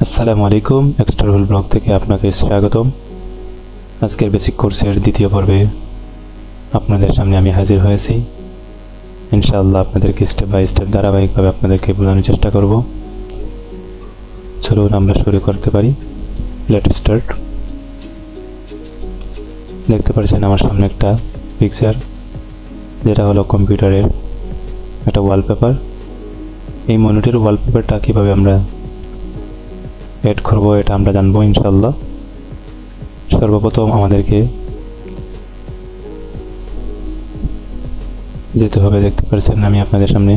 আসসালামু আলাইকুম, এক্সট্রারুল ব্লগ থেকে আপনাকে স্বাগতম। আজকের বেসিক কোর্সের দ্বিতীয় পর্বে আপনাদের সামনে আমি হাজির হয়েছি। ইনশাআল্লাহ আপনাদেরকে স্টেপ বাই স্টেপ ধারাবাহিকভাবে আপনাদেরকে বোঝানোর চেষ্টা করব। চলুন আমরা শুরু করতে পারি। Let start. দেখতে পাচ্ছেন আমার সামনে একটা পিকচার, যেটা হলো কম্পিউটারের একটা ওয়ালপেপার। এই মনিটরের ওয়ালপেপারটা কীভাবে আমরা এড করবো এটা আমরা জানবো ইনশাআল্লাহ। সর্বপ্রথম আমাদেরকে যেতে হবে। দেখতে পাচ্ছেন আমি আপনাদের সামনে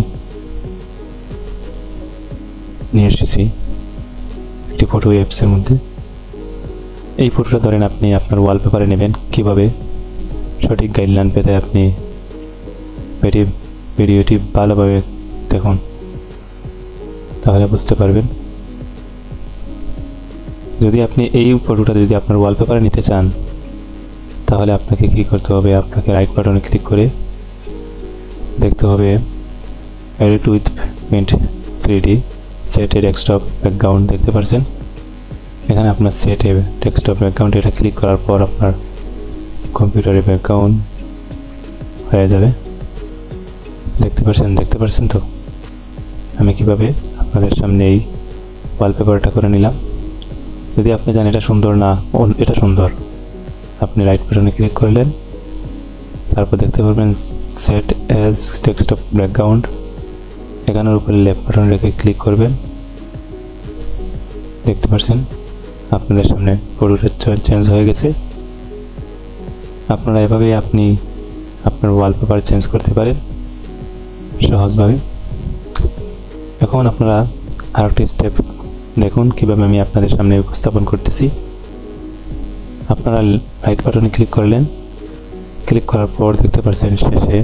নিয়ে এসেছি একটি ফটো অ্যাপসের মধ্যে। এই ফটোটা ধরেন আপনি আপনার ওয়ালপেপারে নেবেন। কিভাবে সঠিক গাইডলাইন পেতে আপনি ভিডিওটি ভালোভাবে দেখুন, তাহলে বুঝতে পারবেন। যদি আপনি এই ফটোটা যদি আপনার ওয়ালপেপারে নিতে চান, তাহলে আপনাকে কি করতে হবে? আপনাকে রাইট বাটনে ক্লিক করে দেখতে হবে edit with paint 3D set A desktop background. দেখতে পাচ্ছেন এখানে আপনার সেট এ ডেস্কটপ ব্যাকগ্রাউন্ড, এটা ক্লিক করার পর আপনার কম্পিউটারের ব্যাকগ্রাউন্ড হয়ে যাবে। দেখতে পাচ্ছেন তো আমি কিভাবে আপনাদের সামনে এই ওয়ালপেপারটা করে নিলাম। যদি আপনি জানেন এটা সুন্দর না, এটা সুন্দর, আপনি রাইট বাটনে ক্লিক করলেন, তারপর দেখতে পারবেন সেট অ্যাজ ডেস্কটপ ব্যাকগ্রাউন্ড। এখানের উপরে লেফট বাটন রেখে ক্লিক করবেন। দেখতে পাচ্ছেন আপনাদের সামনে ফটোটা চেঞ্জ হয়ে গেছে। আপনারা এভাবেই আপনি আপনার ওয়ালপেপার চেঞ্জ করতে পারেন সহজভাবে। এখন আপনারা আরেকটি স্টেপ দেখুন কিভাবে আমি আপনাদের সামনে উপস্থাপন করতেছি। আপনারা রাইট বাটনে ক্লিক করলেন, ক্লিক করার পর দেখতে পাচ্ছেন শেষে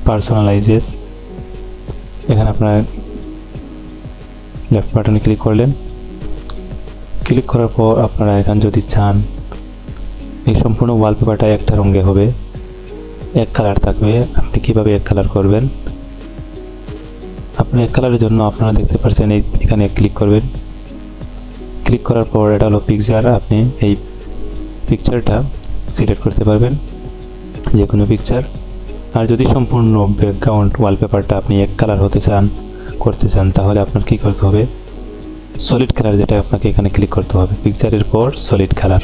পার্সোনালাইজেস। এখানে আপনারা লেফট বাটনে ক্লিক করলেন, ক্লিক করার পর আপনারা এখানে যদি চান এই সম্পূর্ণ ওয়ালপেপারটা একটা রঙে হবে, এক কালার থাকবে। আপনি কিভাবে এক কালার করবেন? আপনি এক কালারের জন্য আপনারা দেখতে পাচ্ছেন এখানে ক্লিক করবেন। ক্লিক করার পর এটা হলো পিকচার। আপনি এই পিকচারটা সিলেক্ট করতে পারবেন, যে কোনো পিকচার। আর যদি সম্পূর্ণ ব্যাকগ্রাউন্ড ওয়ালপেপারটা আপনি এক কালার করতে চান, তাহলে আপনার কি করতে হবে? সলিড কালার, যেটা আপনাকে এখানে ক্লিক করতে হবে। পিকচারের পর সলিড কালার।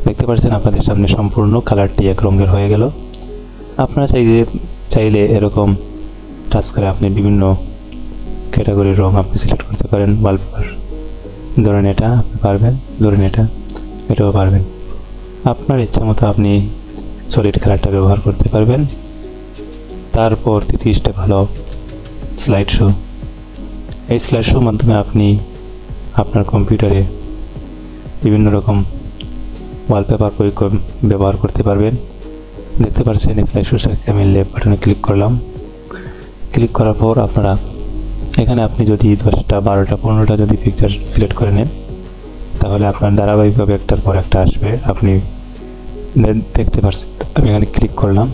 দেখতে পাচ্ছেন আপনাদের সামনে সম্পূর্ণ কালারটি এক রঙের হয়ে গেল। আপনারা চাইলে এরকম টাচ করে আপনি বিভিন্ন ক্যাটাগরির রং আপনি সিলেক্ট করতে পারেন ওয়ালপেপার। ধরেন এটা আপনি পারবেন, ধরেন এটাও পারবেন। আপনার ইচ্ছা মতো আপনি সলিড কালারটা ব্যবহার করতে পারবেন। তারপর 30 স্টেপ হলো স্লাইড শো। এই স্লাইড শোর মাধ্যমে আপনি আপনার কম্পিউটারে বিভিন্ন রকম ওয়ালপেপার ব্যবহার করতে পারবেন। দেখতে পাচ্ছেন এই স্লাইড শোর সাথে আমি লেফট বাটনে ক্লিক করলাম। ক্লিক করার পর আপনারা এখানে আপনি যদি 10টা 12টা 15টা যদি পিকচার সিলেক্ট করে নেন, তাহলে আপনার ধারাবাহিকভাবে একটার পর একটা আসবে। আপনি দেখতে পাচ্ছেন আমি এখানে ক্লিক করলাম।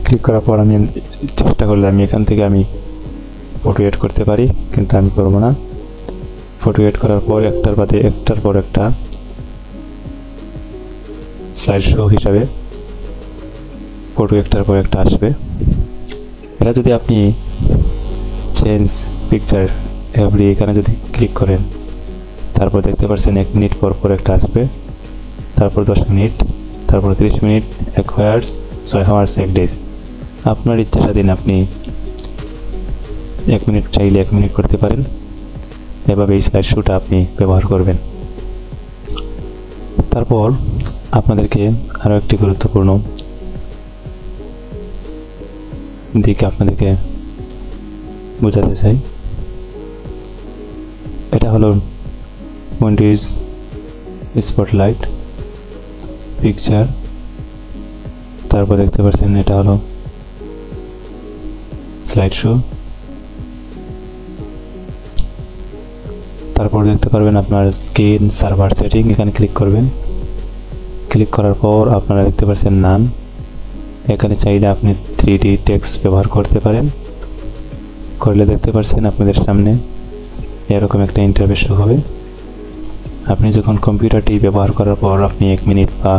ক্লিক করার পর আমি চেষ্টা করলে আমি এখান থেকে আমি ফটো এড করতে পারি, কিন্তু আমি করব না। ফটো এড করার পর একটার বাদে একটার পর একটা স্লাইড শো হিসাবে ফটো একটার পর একটা আসবে। এটা যদি আপনি চেঞ্জ পিকচার এভরি এখানে যদি ক্লিক করেন, তারপর দেখতে পাচ্ছেন 1 মিনিট পর পর একটা আসবে, তারপর 10 মিনিট, তারপর 30 মিনিট, 1 আওয়ার্স, 6 আওয়ার্স, 1 ডেজ। আপনার ইচ্ছা স্বাধীন আপনি 1 মিনিট চাইলে 1 মিনিট করতে পারেন। এভাবে এই স্লাইড শোটা আপনি ব্যবহার করবেন। তারপর আপনাদেরকে আরও একটি গুরুত্বপূর্ণ দিক আপনাদেরকে বোঝাতে চাই। এটা হলো উইন্ডোজ স্পটলাইট পিকচার। তারপর দেখতে পাচ্ছেন এটা হলো স্লাইড শো। তারপর দেখতে পারবেন আপনার স্ক্রিন সার্ভার সেটিং, এখানে ক্লিক করবেন। ক্লিক করার পর আপনারা দেখতে পাচ্ছেন নান। এখানে চাইলে আপনি 3D টেক্সট ব্যবহার করতে পারেন। করলে দেখতে পাচ্ছেন আপনাদের সামনে এরকম একটা ইন্টারফেস শো হবে। আপনি যখন কম্পিউটারটি ব্যবহার করার পর আপনি 1 মিনিট বা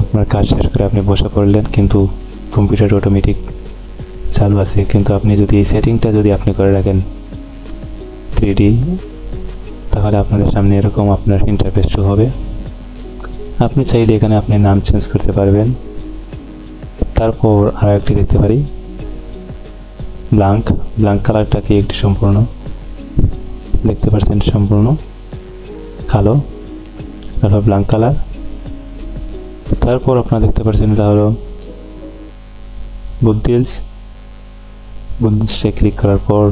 আপনার কাজ শেষ করে আপনি বসে পড়লেন, কিন্তু কম্পিউটার অটোমেটিক চালু আছে, কিন্তু আপনি যদি এই সেটিংটা যদি আপনি করে রাখেন 3D, তাহলে আপনাদের সামনে এরকম আপনার ইন্টারফেস শো হবে। আপনি চাইলে এখানে আপনি নাম চেঞ্জ করতে পারবেন। তারপর আর একটি দেখতে পারি ব্ল্যাঙ্ক কালারটাকে একটি সম্পূর্ণ দেখতে পাচ্ছেন, সম্পূর্ণ কালো, এটা হলো ব্ল্যাঙ্ক কালার। তারপর আপনারা দেখতে পাচ্ছেন এটা হলো বুদ্ধিলসে ক্লিক করার পর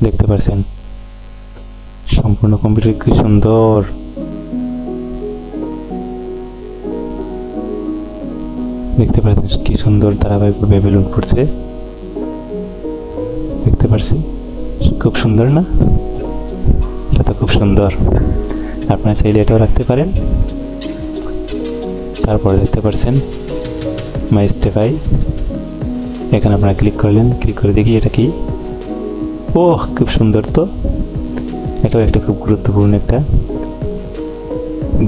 দেখতে পাচ্ছেন সম্পূর্ণ কম্পিউটার কি সুন্দর। দেখতে পাচ্ছেন কি সুন্দর ধারাবাহিকভাবে বেলুন ফুটছে, দেখতে পাচ্ছেন খুব সুন্দর না? এটা তো খুব সুন্দর, আপনারা চাইলে এটাও রাখতে পারেন। তারপরে দেখতে পাচ্ছেন মাই স্টেফাই, এখানে আপনারা ক্লিক করলেন, ক্লিক করে দেখি এটা কি। ওহ, খুব সুন্দর তো, এটাও একটা খুব গুরুত্বপূর্ণ একটা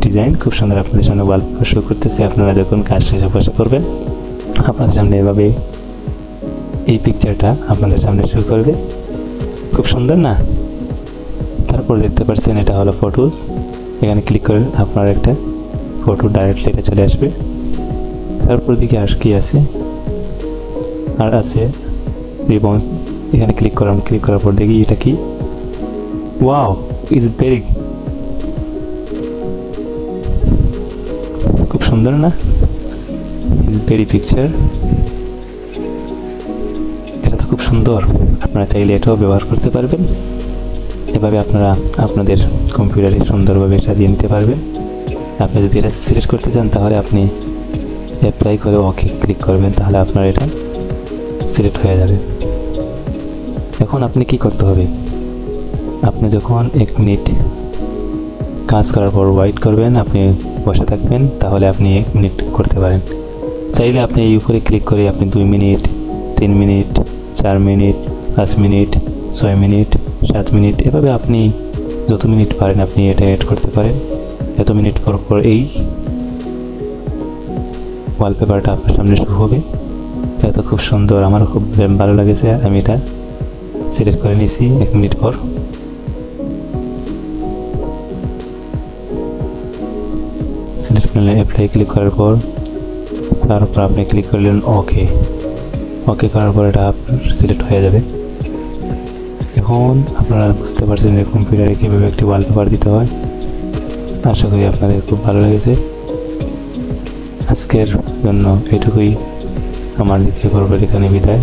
ডিজাইন, খুব সুন্দর। আপনাদের সামনে ওয়ালপেপার শো করতেছে, আপনারা যখন কাজ শেষে বসে করবেন আপনাদের সামনে এভাবে এই পিকচারটা আপনাদের সামনে শো করবে, খুব সুন্দর না? তারপর দেখতে পাচ্ছেন এটা হলো ফটোজ, এখানে ক্লিক করে আপনার একটা ফটো ডাইরেক্টলি এটা চলে আসবে। তারপর দিকে আর কি আছে, আর আছে রিবন্স, এখানে ক্লিক করার পর দেখি এটা কি। ওয়াও, ইজ ভেরি, খুব সুন্দর না? ইজ ভেরি পিকচার, এটা তো খুব সুন্দর। আপনারা চাইলে এটাও ব্যবহার করতে পারবেন। এভাবে আপনারা আপনাদের কম্পিউটারে সুন্দরভাবে সাজিয়ে নিতে পারবেন। আপনি যদি এটা সিলেক্ট করতে চান তাহলে আপনি অ্যাপ্লাই করে ওকে ক্লিক করবেন, তাহলে আপনার এটা সিলেক্ট হয়ে যাবে। এখন আপনি কি করতে হবে, আপনি যখন 1 মিনিট কাজ করার পর ওয়েট করবেন, আপনি বসে থাকবেন, তাহলে আপনি 1 মিনিট করতে পারেন। চাইলে আপনি এই উপরে ক্লিক করে আপনি 2 minute, 3 minute, 4 minute, 5 minute, 6 minute, 7 minute, এভাবে আপনি যত মিনিট পারেন আপনি এটা এড করতে পারেন। এত মিনিট পর এই ওয়ালপেপারটা আপনার সামনে শো হবে। এটা খুব সুন্দর, আমারও খুব ভালো লেগেছে। আমি এটা সিলেক্ট করে নিয়েছি 1 মিনিট পর। সিলেক্ট করলে অ্যাপ্লাই ক্লিক করার পর তারপর আপনি ক্লিক করলেন ওকে করার পর এটা আপনার সিলেক্ট হয়ে যাবে। এখন আপনারা বুঝতে পারছেন যে কম্পিউটারে কীভাবে একটি ওয়ালপেপার দিতে হয়। আশা করি আপনাদের খুব ভালো লেগেছে। আজকের জন্য এটুকুই, আমার দিকে এখানে বিদায়।